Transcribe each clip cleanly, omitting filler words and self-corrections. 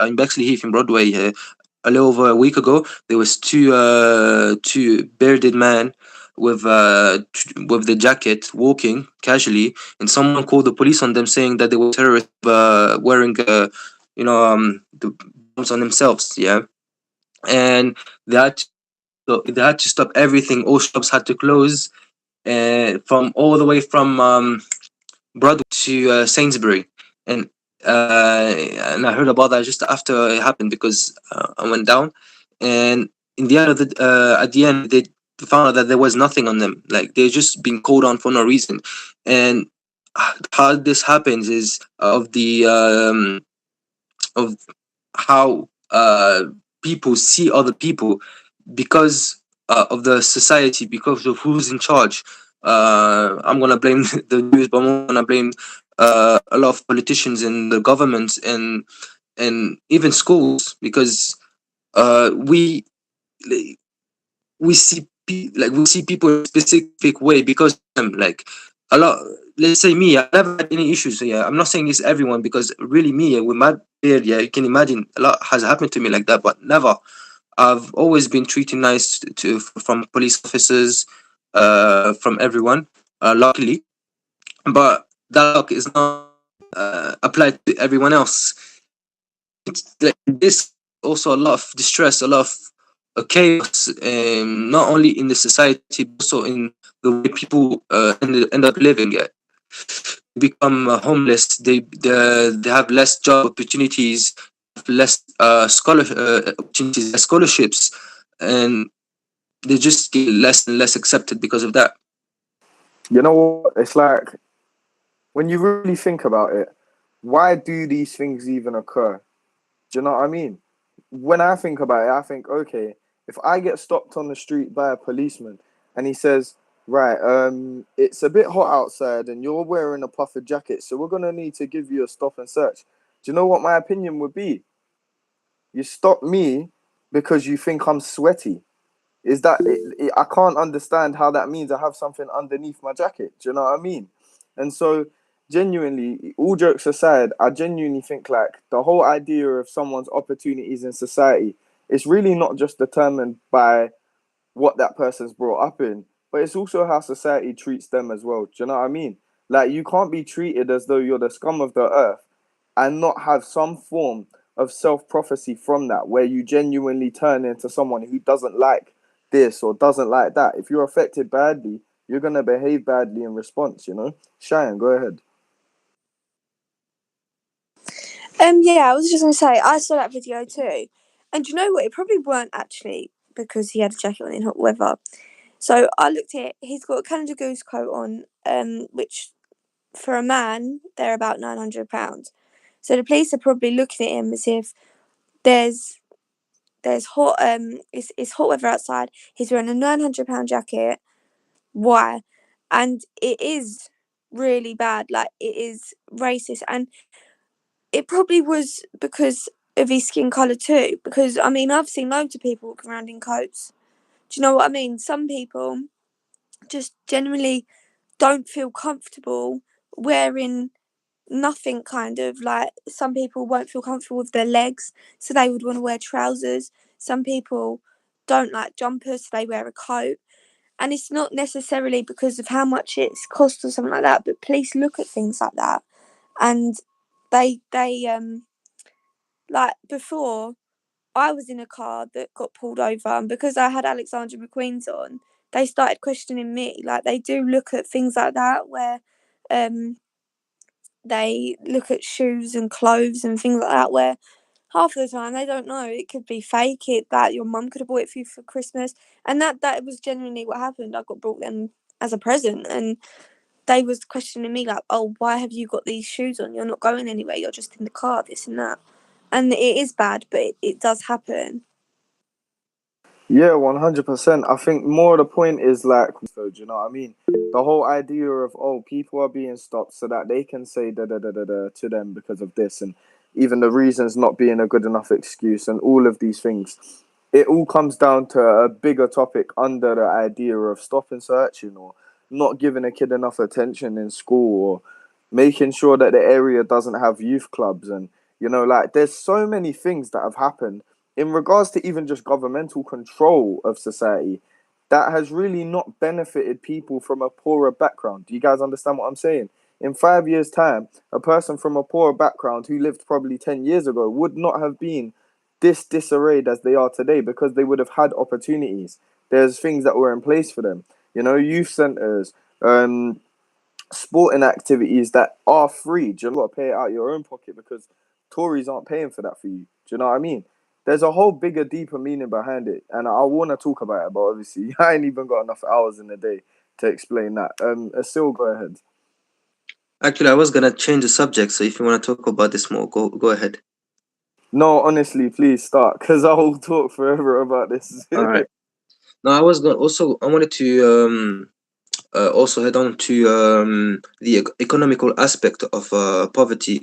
in Bexley Heath in Broadway a little over a week ago. There was two bearded men with the jacket walking casually, and someone called the police on them, saying that they were terrorists wearing the bombs on themselves. Yeah, and they had to, they had to stop everything. All shops had to close, from all the way from Broadway to Sainsbury, and and I heard about that just after it happened, because I went down, and in the end of the at the end they found out that there was nothing on them. Like, they're just being called on for no reason, and how this happens is of how people see other people, because of the society, because of who's in charge. I'm gonna blame the news, but I'm gonna blame a lot of politicians and the governments, and even schools, because we we see people in a specific way because of them. Like, a lot, let's say me, I never had any issues. So yeah, I'm not saying it's everyone, because really me, with my beard, yeah, you can imagine a lot has happened to me like that, but never. I've always been treated nice from police officers, from everyone, luckily. But that luck is not applied to everyone else. It's like this, also a lot of distress, a lot of chaos, not only in the society, but also in the way people end up living. Yeah, become homeless. They have less job opportunities, less opportunities, less scholarships, and they just get less and less accepted because of that. You know what? It's like, when you really think about it, why do these things even occur? Do you know what I mean? When I think about it, I think, okay, if I get stopped on the street by a policeman and he says, right, it's a bit hot outside and you're wearing a puffer jacket, so we're gonna need to give you a stop and search. Do you know what my opinion would be? You stop me because you think I'm sweaty. Is that I can't understand how that means I have something underneath my jacket. Do you know what I mean? And so, genuinely, all jokes aside, I genuinely think like the whole idea of someone's opportunities in society is really not just determined by what that person's brought up in, but it's also how society treats them as well. Do you know what I mean? Like, you can't be treated as though you're the scum of the earth and not have some form of self-prophecy from that, where you genuinely turn into someone who doesn't like this or doesn't like that. If you're affected badly, you're going to behave badly in response, you know? Cheyenne, go ahead. Yeah, I was just gonna say I saw that video too, and you know what? It probably weren't actually because he had a jacket on in hot weather. So I looked at it. He's got a Canada Goose coat on, which for a man they're about £900. So the police are probably looking at him as if there's hot it's hot weather outside. He's wearing a £900 jacket. Why? And it is really bad. Like, it is racist, and it probably was because of his skin colour too. Because I mean, I've seen loads of people walking around in coats. Do you know what I mean? Some people just generally don't feel comfortable wearing nothing, kind of. Like, some people won't feel comfortable with their legs, so they would want to wear trousers. Some people don't like jumpers, so they wear a coat. And it's not necessarily because of how much it's cost or something like that, but police look at things like that, and they like, before, I was in a car that got pulled over, and because I had Alexander McQueen's on, they started questioning me. Like, they do look at things like that, where they look at shoes and clothes and things like that, where half of the time they don't know. It could be fake, that your mum could have bought it for you for Christmas. And that was genuinely what happened. I got brought them as a present, and they was questioning me like, oh, why have you got these shoes on? You're not going anywhere. You're just in the car, this and that. And it is bad, but it does happen. Yeah, 100%. I think more of the point is like, so do you know what I mean? The whole idea of, oh, people are being stopped so that they can say da da da da da to them because of this, and even the reasons not being a good enough excuse, and all of these things. It all comes down to a bigger topic under the idea of stop and searching, or not giving a kid enough attention in school, or making sure that the area doesn't have youth clubs, and You know, like there's so many things that have happened in regards to even just governmental control of society that has really not benefited people from a poorer background. Do you guys understand what I'm saying? In 5 years' time, a person from a poorer background who lived probably 10 years ago would not have been this disarrayed as they are today, because they would have had opportunities. There's things that were in place for them, you know, youth centers, sporting activities that are free. Do you got to pay it out of your own pocket because Tories aren't paying for that for you? Do you know what I mean? There's a whole bigger, deeper meaning behind it, and I want to talk about it, but obviously I ain't even got enough hours in the day to explain that. Still, go ahead. Actually, I was gonna change the subject, so if you want to talk about this more, go ahead. No, honestly, please start, because I will talk forever about this. All right. Now, I was gonna also, I wanted to also head on to the economical aspect of poverty.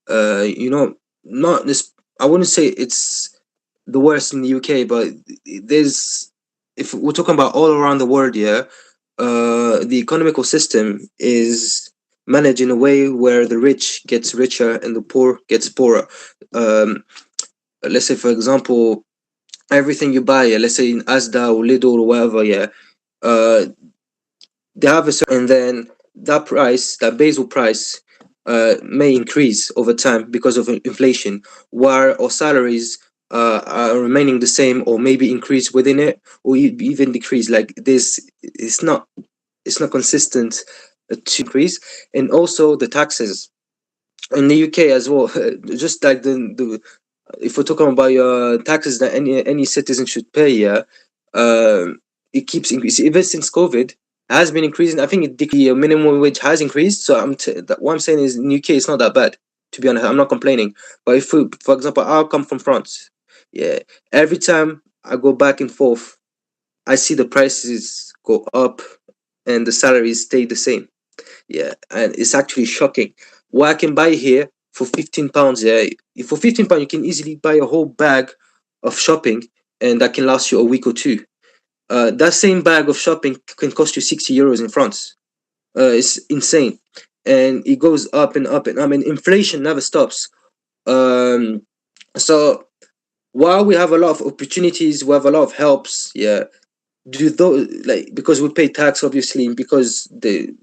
You know, not this. I wouldn't say it's the worst in the UK, but there's, if we're talking about all around the world, yeah, the economical system is managed in a way where the rich gets richer and the poor gets poorer. Let's say, for example, everything you buy, let's say in Asda or Lidl or whatever, yeah, they have a certain, and then that price, that basal price, may increase over time because of inflation, while our salaries are remaining the same or maybe increase within it or even decrease. Like this, it's not consistent to increase. And also the taxes in the UK as well, just like the if we're talking about taxes that any citizen should pay, yeah, it keeps increasing ever since COVID has been increasing. I think the minimum wage has increased. So what I'm saying is in UK it's not that bad. To be honest, I'm not complaining. But if we, for example, I come from France, yeah, every time I go back and forth, I see the prices go up and the salaries stay the same. Yeah, and it's actually shocking. What I can buy here for £15, yeah, for £15 you can easily buy a whole bag of shopping, and that can last you a week or two. That same bag of shopping can cost you €60 in France. It's insane, and it goes up and up and up, and inflation never stops. So while we have a lot of opportunities, we have a lot of helps. Yeah, do those, like, because we pay tax obviously because it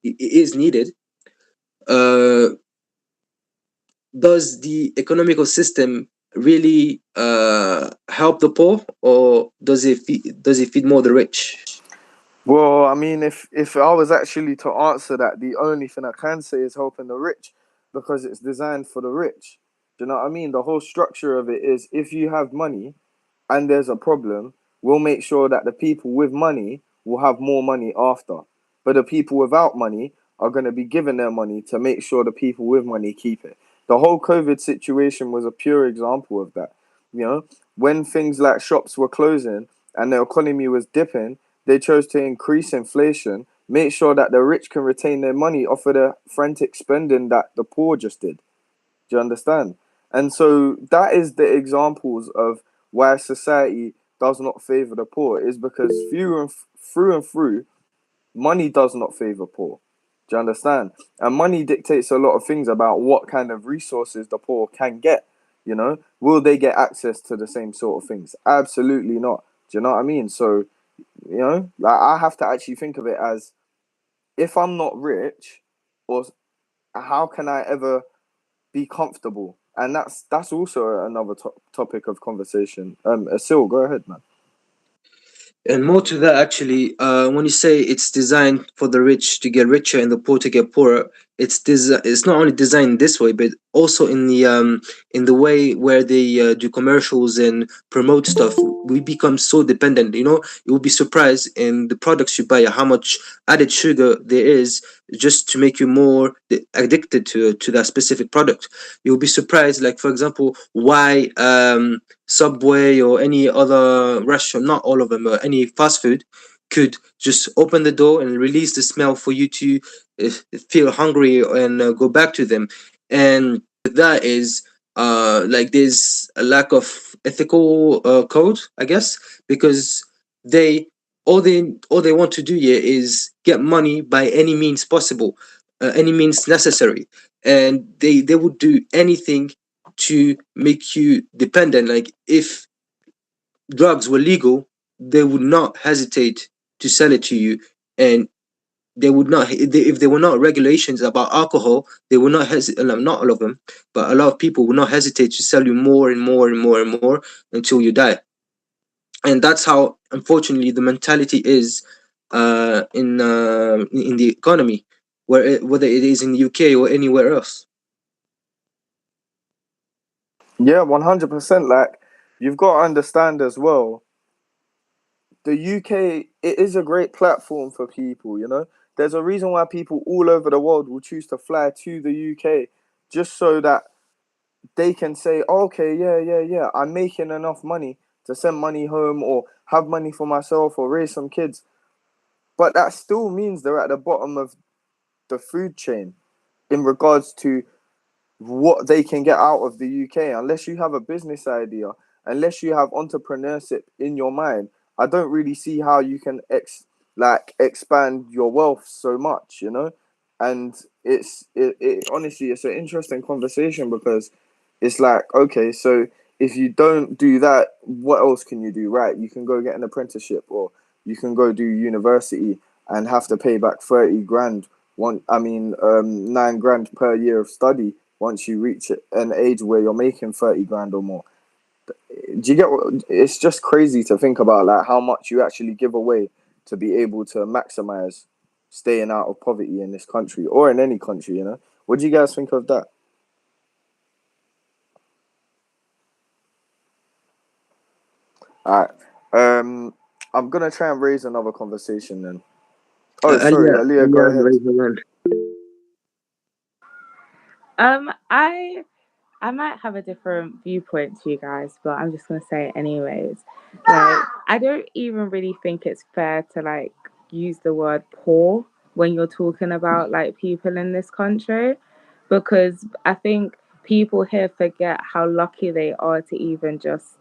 is needed. Does the economical system really help the poor, or does it feed more the rich? Well, I mean, if I was actually to answer that, the only thing I can say is helping the rich, because it's designed for the rich. Do you know what I mean? The whole structure of it is, if you have money and there's a problem, we'll make sure that the people with money will have more money after. But the people without money are going to be given their money to make sure the people with money keep it. The whole COVID situation was a pure example of that. You know, when things like shops were closing and the economy was dipping, they chose to increase inflation, make sure that the rich can retain their money off of the frantic spending that the poor just did. Do you understand? And so that is the examples of why society does not favor the poor, is because through and through, money does not favor poor. Do you understand? And money dictates a lot of things about what kind of resources the poor can get. You know, will they get access to the same sort of things? Absolutely not. Do you know what I mean? So, you know, like, I have to actually think of it as, if I'm not rich, or how can I ever be comfortable? And that's also another topic of conversation. Asil, go ahead, man. And more to that, actually, when you say it's designed for the rich to get richer and the poor to get poorer, it's not only designed this way, but also in the way where they do commercials and promote stuff. We become so dependent. You know, you will be surprised in the products you buy how much added sugar there is just to make you more addicted to that specific product. You'll be surprised, like for example, why Subway or any other restaurant, not all of them, but any fast food, could just open the door and release the smell for you to uh, feel hungry and go back to them. And that is like there's a lack of ethical code, I guess, because they all they want to do here is get money by any means possible. any means necessary, and they would do anything to make you dependent. Like if drugs were legal, they would not hesitate to sell it to you, and they would not if there were not regulations about alcohol, they would not hesitate. Not all of them, but a lot of people would not hesitate to sell you more and more and more and more until you die. And that's how, unfortunately, the mentality is in the economy, whether it is in the UK or anywhere else. Yeah, 100%. Like, you've got to understand as well, the UK, it is a great platform for people, you know? There's a reason why people all over the world will choose to fly to the UK, just so that they can say, okay, yeah, I'm making enough money to send money home or have money for myself or raise some kids. But that still means they're at the bottom of the food chain in regards to what they can get out of the UK. Unless you have a business idea, unless you have entrepreneurship in your mind, I don't really see how you can expand your wealth so much, you know. And it honestly, it's an interesting conversation, because it's like, okay, so if you don't do that, what else can you do? Right, you can go get an apprenticeship, or you can go do university and have to pay back 30 grand, 9 grand per year of study once you reach an age where you're making 30 grand or more. Do you get what? It's just crazy to think about, like, how much you actually give away to be able to maximize staying out of poverty in this country or in any country, you know? What do you guys think of that? All right. I'm gonna try and raise another conversation then. Oh, sorry, Aaliyah, go ahead. Raise your hand. I might have a different viewpoint to you guys, but I'm just gonna say it anyways. Like, I don't even really think it's fair to like use the word poor when you're talking about like people in this country, because I think people here forget how lucky they are to even just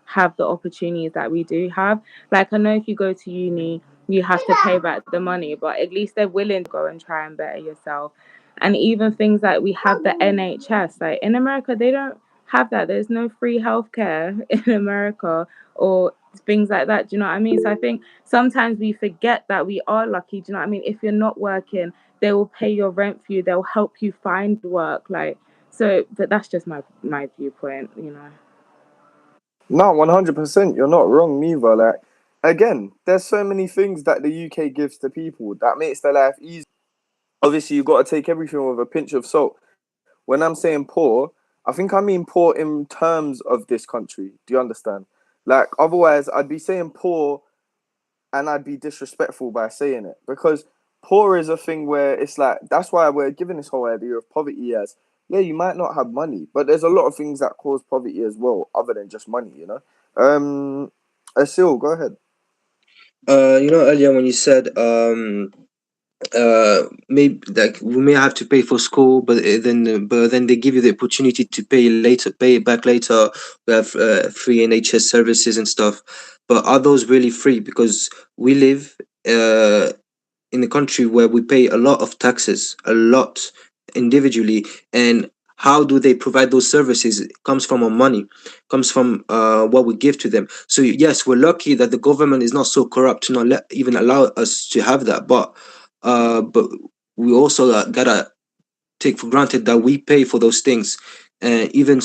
have the opportunities that we do have. Like, I know if you go to uni, you have to pay back the money, but at least they're willing to go and try and better yourself. And even things like we have the NHS, like in America, they don't have that. There's no free healthcare in America or things like that. Do you know what I mean? So I think sometimes we forget that we are lucky. Do you know what I mean? If you're not working, they will pay your rent for you. They'll help you find work. Like, so, but that's just my viewpoint, you know. No, 100%. You're not wrong neither. Like, again, there's so many things that the UK gives to people that makes their life easy. Obviously, you've got to take everything with a pinch of salt. When I'm saying poor, I think I mean poor in terms of this country. Do you understand? Like, otherwise, I'd be saying poor and I'd be disrespectful by saying it, because poor is a thing where it's like, that's why we're given this whole idea of poverty as, yeah, you might not have money, but there's a lot of things that cause poverty as well, other than just money, you know. Asil, go ahead. Earlier when you said maybe like we may have to pay for school, but then they give you the opportunity to pay it back later. We have free NHS services and stuff, but are those really free? Because we live in a country where we pay a lot of taxes, a lot individually, and how do they provide those services? It comes from our money, comes from what we give to them. So yes, we're lucky that the government is not so corrupt to not even allow us to have that, but we also gotta take for granted that we pay for those things, and even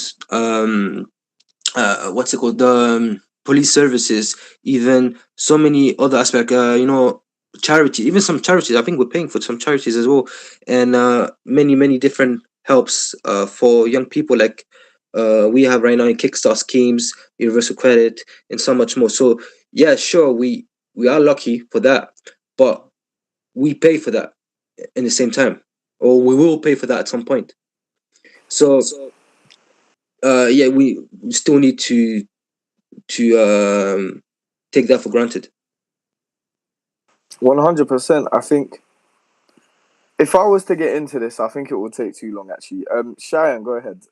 what's it called, the police services, even so many other aspects, charity, even some charities, I think we're paying for some charities as well, and many different helps for young people, like we have right now in Kickstart schemes, universal credit, and so much more. So yeah, sure, we are lucky for that, but we pay for that in the same time, or we will pay for that at some point. So yeah, we still need to take that for granted. 100%. I think if I was to get into this, I think it would take too long, actually. Cheyenne, go ahead.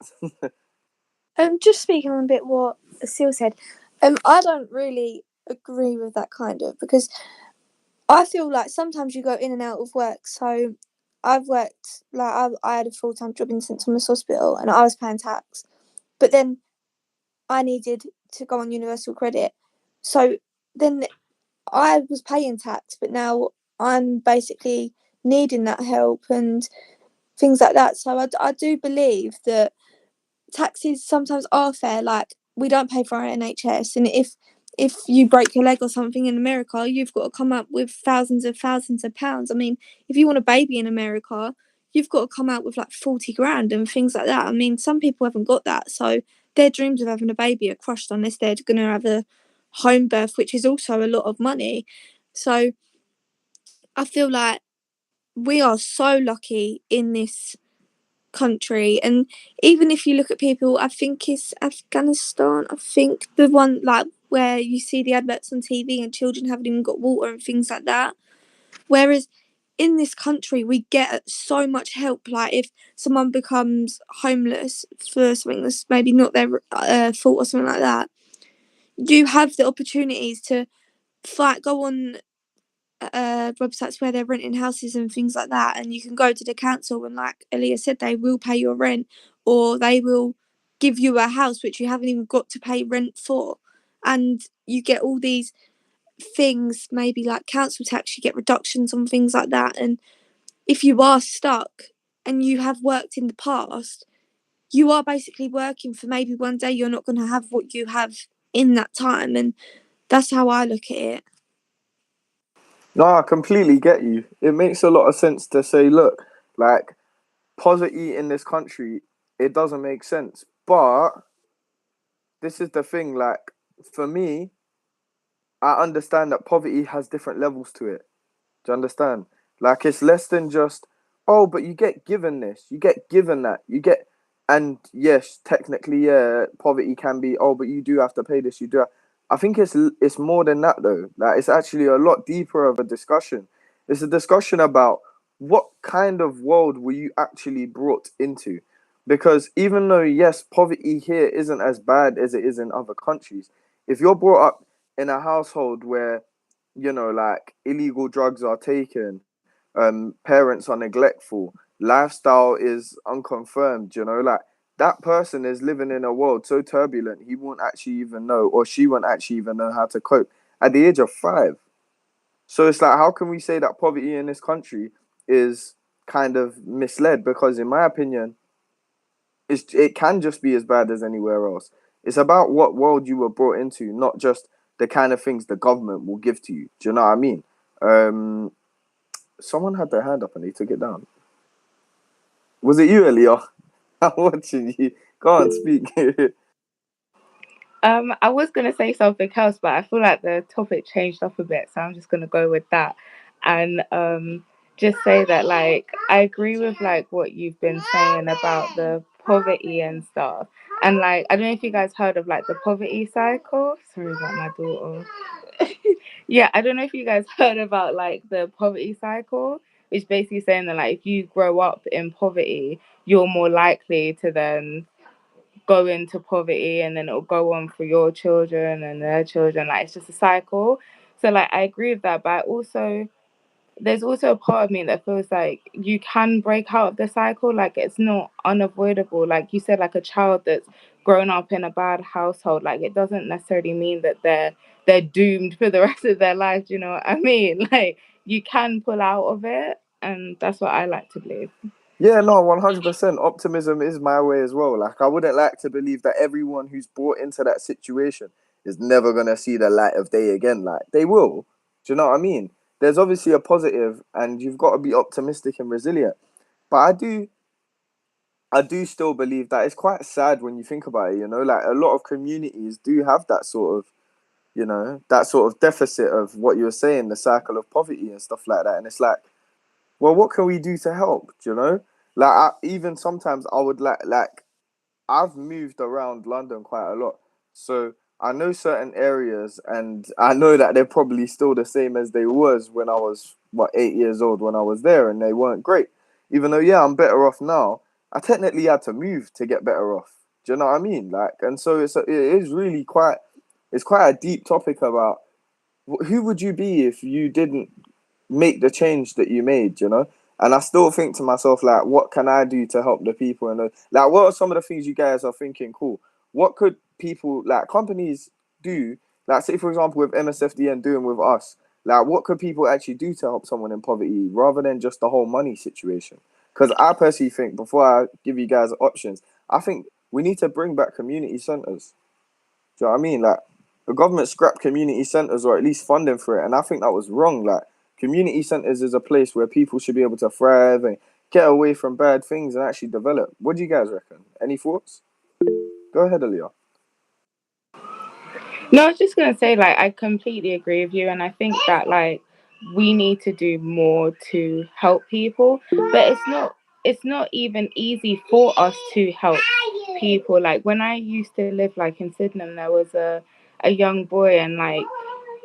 Just speaking on a bit what Seal said, I don't really agree with that kind of, because I feel like sometimes you go in and out of work, so I've worked, like, I had a full-time job in St Thomas Hospital and I was paying tax, but then I needed to go on universal credit, so then I was paying tax, but now I'm basically needing that help and things like that. So I do believe that taxes sometimes are fair. Like, we don't pay for our NHS, and if you break your leg or something in America, you've got to come up with thousands of pounds. I mean, if you want a baby in America, you've got to come out with like 40 grand and things like that. I mean, some people haven't got that, so their dreams of having a baby are crushed unless they're going to have a home birth, which is also a lot of money. So I feel like we are so lucky in this country. And even if you look at people, I think it's Afghanistan, I think, the one like where you see the adverts on TV and children haven't even got water and things like that. Whereas in this country we get so much help. Like, if someone becomes homeless for something that's maybe not their fault or something like that, you have the opportunities to go on websites where they're renting houses and things like that, and you can go to the council and, like Aaliyah said, they will pay your rent, or they will give you a house which you haven't even got to pay rent for, and you get all these things, maybe like council tax, you get reductions on things like that. And if you are stuck and you have worked in the past, you are basically working for maybe one day you're not going to have what you have in that time. And that's how I look at it. No, I completely get you. It makes a lot of sense to say, look, like, poverty in this country, it doesn't make sense. But this is the thing, like, for me, I understand that poverty has different levels to it. Do you understand? Like, it's less than just, oh, but you get given this, you get given that, you get, and yes, technically, yeah, poverty can be, oh, but you do have to pay this, you do have, I think it's more than that though. Like, it's actually a lot deeper of a discussion. It's a discussion about what kind of world were you actually brought into? Because even though, yes, poverty here isn't as bad as it is in other countries, if you're brought up in a household where, you know, like, illegal drugs are taken, parents are neglectful, lifestyle is unconfirmed, you know, like, that person is living in a world so turbulent he won't actually even know, or she won't actually even know how to cope at the age of 5. So it's like, how can we say that poverty in this country is kind of misled? Because in my opinion, it can just be as bad as anywhere else. It's about what world you were brought into, not just the kind of things the government will give to you. Do you know what I mean? Someone had their hand up and they took it down. Was it you, Elia? I'm watching you. Go on, speak. I was gonna say something else, but I feel like the topic changed up a bit, so I'm just gonna go with that, and just say that, like, I agree with like what you've been saying about the poverty and stuff, and like, I don't know if you guys heard of like the poverty cycle. Sorry about my daughter. Yeah, I don't know if you guys heard about like the poverty cycle, which basically saying that, like, if you grow up in poverty, you're more likely to then go into poverty, and then it'll go on for your children and their children. Like, it's just a cycle. So like, I agree with that, but there's also a part of me that feels like you can break out of the cycle. Like, it's not unavoidable. Like you said, like a child that's grown up in a bad household, like, it doesn't necessarily mean that they're doomed for the rest of their lives. You know what I mean? Like, you can pull out of it, and that's what I like to believe. Yeah, no, 100%. Optimism is my way as well. Like, I wouldn't like to believe that everyone who's brought into that situation is never going to see the light of day again. Like, they will. Do you know what I mean? There's obviously a positive, and you've got to be optimistic and resilient. But I do still believe that it's quite sad when you think about it, you know? Like, a lot of communities do have that sort of, you know, that sort of deficit of what you were saying, the cycle of poverty and stuff like that. And it's like, well, what can we do to help? Do you know? Like, even sometimes I would like I've moved around London quite a lot, so I know certain areas, and I know that they're probably still the same as they was when I was 8 years old when I was there, and they weren't great. Even though, yeah, I'm better off now, I technically had to move to get better off. Do you know what I mean? Like, and so it is really it's quite a deep topic about who would you be if you didn't make the change that you made, you know? And I still think to myself, like, what can I do to help the people? And like, what are some of the things you guys are thinking? Cool. What could people, like, companies do? Like, say for example, with MSFDN doing with us, like, what could people actually do to help someone in poverty rather than just the whole money situation? Because I personally think, before I give you guys options, I think we need to bring back community centres. Do you know what I mean? Like, the government scrapped community centres, or at least funding for it, and I think that was wrong. Like, community centres is a place where people should be able to thrive and get away from bad things and actually develop. What do you guys reckon? Any thoughts? Go ahead, Aaliyah. No, I was just gonna say, like, I completely agree with you, and I think that, like, we need to do more to help people, but it's not even easy for us to help people. Like, when I used to live, like, in Sydenham, there was a young boy, and, like,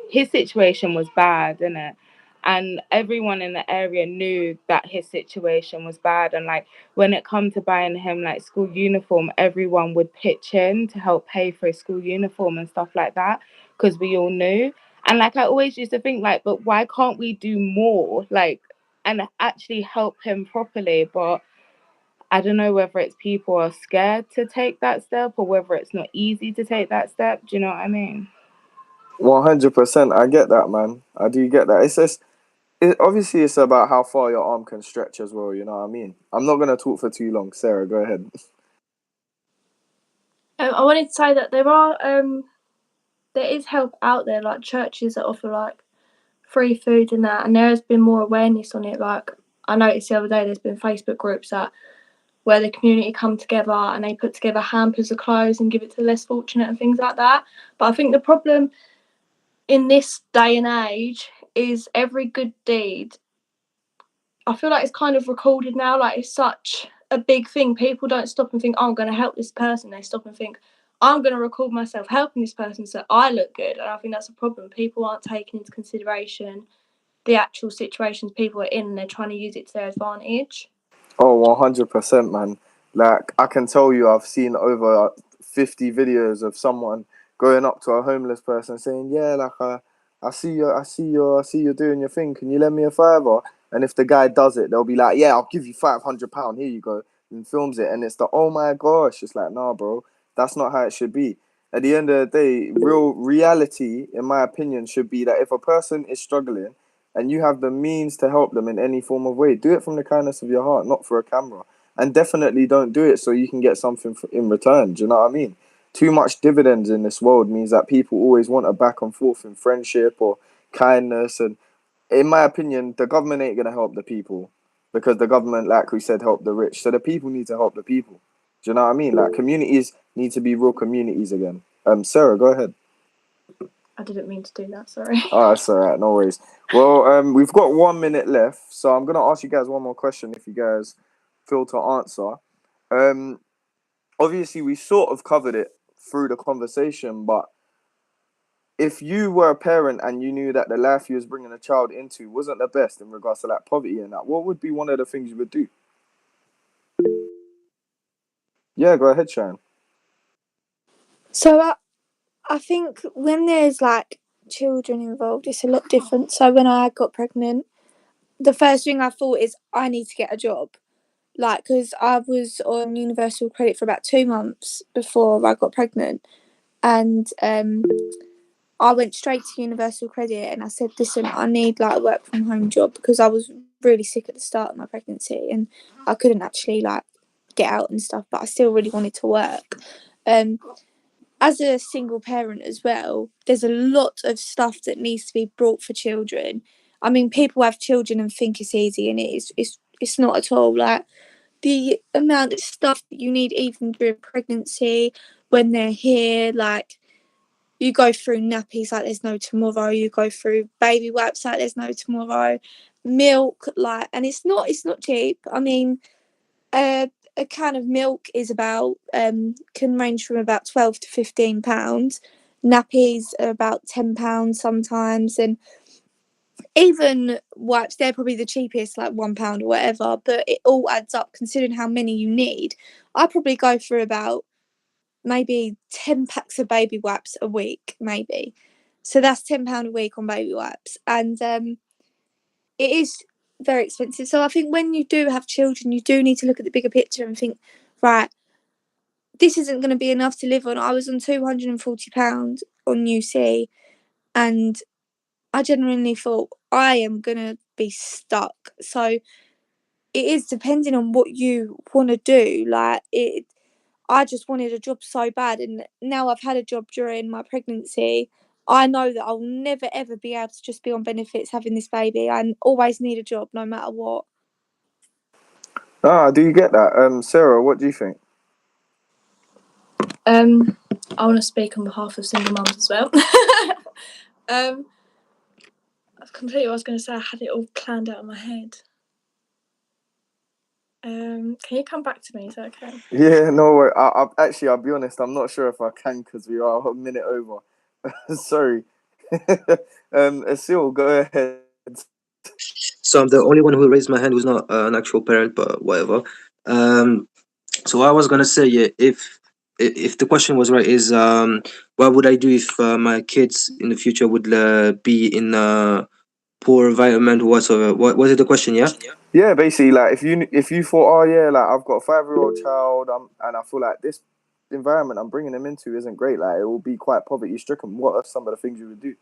his situation was bad, innit? And everyone in the area knew that his situation was bad. And, like, when it come to buying him, like, school uniform, everyone would pitch in to help pay for his school uniform and stuff like that, because we all knew. And, like, I always used to think, like, but why can't we do more, like, and actually help him properly? But I don't know whether it's people are scared to take that step, or whether it's not easy to take that step. Do you know what I mean? 100%. I get that, man. I do get that. It's just, obviously, it's about how far your arm can stretch as well. You know what I mean? I'm not going to talk for too long. Sarah, go ahead. I wanted to say that there is help out there, like churches that offer like free food and that, and there has been more awareness on it. Like, I noticed the other day there's been Facebook groups where the community come together and they put together hampers of clothes and give it to the less fortunate and things like that. But I think the problem in this day and age is every good deed, I feel like it's kind of recorded now. Like, it's such a big thing. People don't stop and think, oh, I'm going to help this person. They stop and think, I'm going to record myself helping this person so I look good. And I think that's a problem. People aren't taking into consideration the actual situations people are in, and they're trying to use it to their advantage. Oh, 100%, man. Like, I can tell you, I've seen over 50 videos of someone going up to a homeless person saying, yeah, like, I see you doing your thing. Can you lend me a fiver? And if the guy does it, they'll be like, yeah, I'll give you £500. Here you go. And films it. And it's the, oh my gosh. It's like, nah, bro, that's not how it should be. At the end of the day, real reality, in my opinion, should be that if a person is struggling and you have the means to help them in any form of way, do it from the kindness of your heart, not for a camera. And definitely don't do it so you can get something in return. Do you know what I mean? Too much dividends in this world means that people always want a back and forth in friendship or kindness. And in my opinion, the government ain't going to help the people, because the government, like we said, help the rich. So the people need to help the people. Do you know what I mean? Like, communities need to be real communities again. Sarah, go ahead. I didn't mean to do that, sorry. Oh, that's all right. No worries. Well, we've got 1 minute left, so I'm gonna ask you guys one more question if you guys feel to answer. Obviously, we sort of covered it through the conversation, but if you were a parent and you knew that the life you was bringing a child into wasn't the best in regards to like poverty and that, what would be one of the things you would do? Yeah, go ahead, Sharon. So I think when there's like children involved, it's a lot different. So when I got pregnant, the first thing I thought is I need to get a job. Like, because I was on universal credit for about 2 months before I got pregnant. And I went straight to universal credit and I said, listen, I need like a work from home job, because I was really sick at the start of my pregnancy and I couldn't actually like get out and stuff, but I still really wanted to work. As a single parent as well, there's a lot of stuff that needs to be brought for children. I mean, people have children and think it's easy, and it's not at all. Like, the amount of stuff that you need even during pregnancy, when they're here, like, you go through nappies like there's no tomorrow, you go through baby wipes like there's no tomorrow, milk, like, and it's not cheap. I mean, a can of milk is about can range from about £12 to £15. Nappies are about £10 sometimes, and even wipes, they're probably the cheapest, like £1 or whatever, but it all adds up considering how many you need. I probably go through about maybe 10 packs of baby wipes a week, maybe. So that's £10 a week on baby wipes. And it is very expensive. So I think when you do have children, you do need to look at the bigger picture and think, right, this isn't going to be enough to live on. I was on £240 on UC, and I genuinely thought I am going to be stuck. So it is depending on what you want to do. Like, I just wanted a job so bad, and now I've had a job during my pregnancy. I know that I'll never ever be able to just be on benefits having this baby. I always need a job no matter what. Do you get that? Sarah, what do you think? I want to speak on behalf of single mums as well. I've completely what I was going to say. I had it all planned out in my head. Can you come back to me? Is that okay? Yeah, no way. I'll be honest. I'm not sure if I can because we are a minute over. Sorry. Asil, go ahead. So I'm the only one who raised my hand who's not an actual parent, but whatever. So I was gonna say, yeah, if the question was right, is what would I do if my kids in the future would be in a poor environment or whatsoever? What was it the question? Yeah. Yeah, basically, like if you thought, oh yeah, like I've got a 5-year-old child, and I feel like this environment I'm bringing them into isn't great. Like it will be quite poverty stricken. What are some of the things you would do?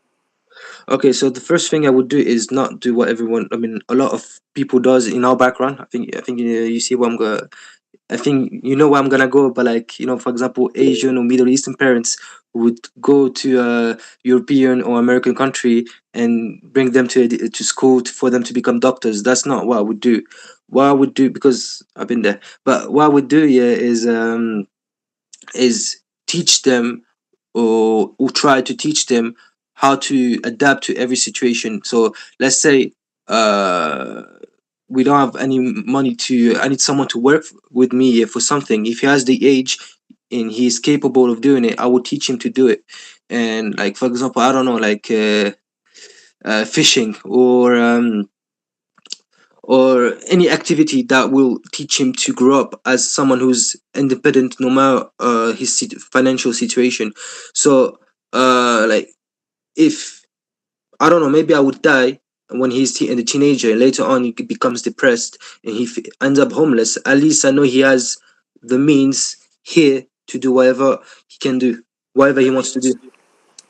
Okay, so the first thing I would do is not do what everyone. I mean, a lot of people does in our background. I think you see where I'm going. I think you know where I'm gonna go, but like for example, Asian or Middle Eastern parents would go to a European or American country and bring them to school for them to become doctors. That's not what I would do. What I would do, because I've been there, but what I would do, yeah, is teach them, or try to teach them how to adapt to every situation. So let's say we don't have any money I need someone to work with me for something. If he has the age and he's capable of doing it, I will teach him to do it. And like, for example, I don't know, like fishing, or any activity that will teach him to grow up as someone who's independent no matter his financial situation. So like, if I don't know, maybe I would die when he's in the teenager, and later on he becomes depressed and he ends up homeless. At least I know he has the means here to do whatever he can do, whatever he wants to do.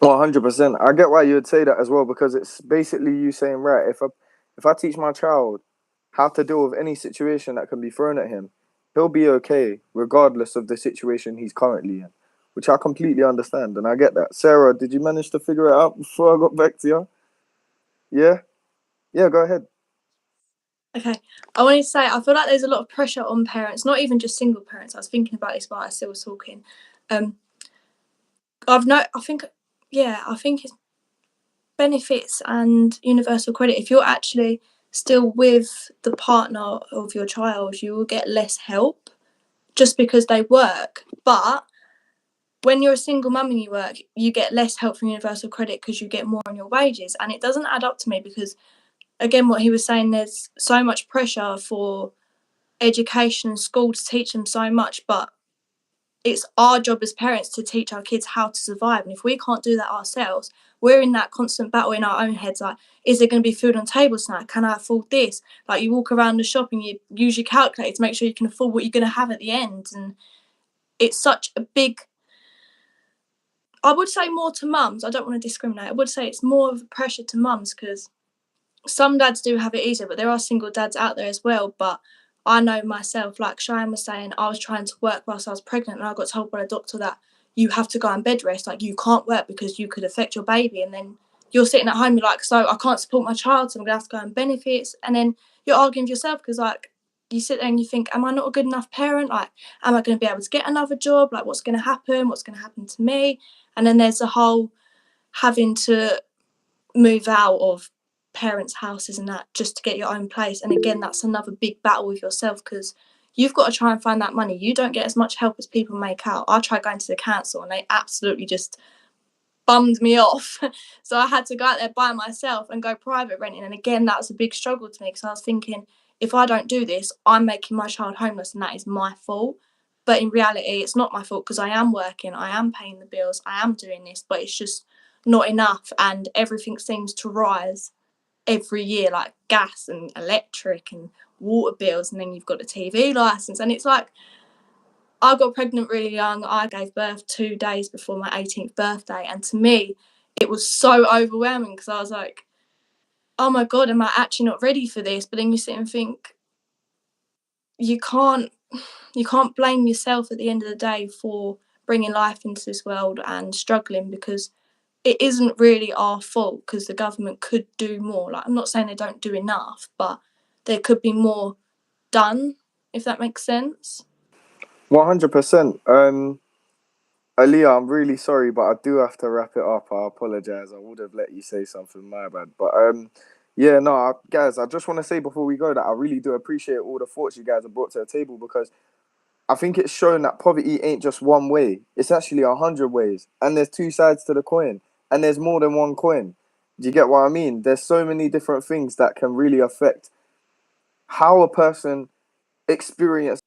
100%. I get why you would say that as well, because it's basically you saying, right, if I teach my child how to deal with any situation that can be thrown at him, he'll be okay regardless of the situation he's currently in, which I completely understand, and I get that. Sarah, did you manage to figure it out before I got back to you? Yeah? Yeah, go ahead. Okay, I wanted to say I feel like there's a lot of pressure on parents, not even just single parents. I was thinking about this while I still was talking. I think it's benefits and universal credit. If you're actually still with the partner of your child, you will get less help just because they work. But when you're a single mum and you work, you get less help from universal credit because you get more on your wages, and it doesn't add up to me because, again, what he was saying, there's so much pressure for education and school to teach them so much, but it's our job as parents to teach our kids how to survive. And if we can't do that ourselves, we're in that constant battle in our own heads. Like, is there going to be food on table tonight? Can I afford this? Like, you walk around the shop and you use your calculator to make sure you can afford what you're going to have at the end. And it's such a big, I would say more to mums. I don't want to discriminate. I would say it's more of a pressure to mums because some dads do have it easier, but there are single dads out there as well. But I know myself, like Cheyenne was saying, I was trying to work whilst I was pregnant and I got told by the doctor that you have to go on bed rest, like you can't work because you could affect your baby. And then you're sitting at home, you're like, so I can't support my child, so I'm gonna have to go on benefits. And then you're arguing with yourself because, like, you sit there and you think, am I not a good enough parent? Like, am I going to be able to get another job? Like, what's going to happen? What's going to happen to me? And then there's the whole having to move out of parents' houses and that just to get your own place. And again, that's another big battle with yourself because you've got to try and find that money. You don't get as much help as people make out. I tried going to the council and they absolutely just bummed me off. So I had to go out there by myself and go private renting. And again, that was a big struggle to me because I was thinking, if I don't do this, I'm making my child homeless and that is my fault. But in reality, it's not my fault because I am working, I am paying the bills, I am doing this, but it's just not enough and everything seems to rise. every year, like gas and electric and water bills, and then you've got a TV license. And it's like, I got pregnant really young. I gave birth 2 days before my 18th birthday, and to me it was so overwhelming because I was like, oh my god, am I actually not ready for this? But then you sit and think, you can't blame yourself at the end of the day for bringing life into this world and struggling, because it isn't really our fault, because the government could do more. Like, I'm not saying they don't do enough, but there could be more done, if that makes sense. 100%. Aaliyah, I'm really sorry, but I do have to wrap it up. I apologize. I would have let you say something, my bad. But yeah, no, guys, I just want to say before we go that I really do appreciate all the thoughts you guys have brought to the table, because I think it's shown that poverty ain't just one way. It's actually 100 ways, and there's 2 sides to the coin, and there's more than one coin. Do you get what I mean? There's so many different things that can really affect how a person experiences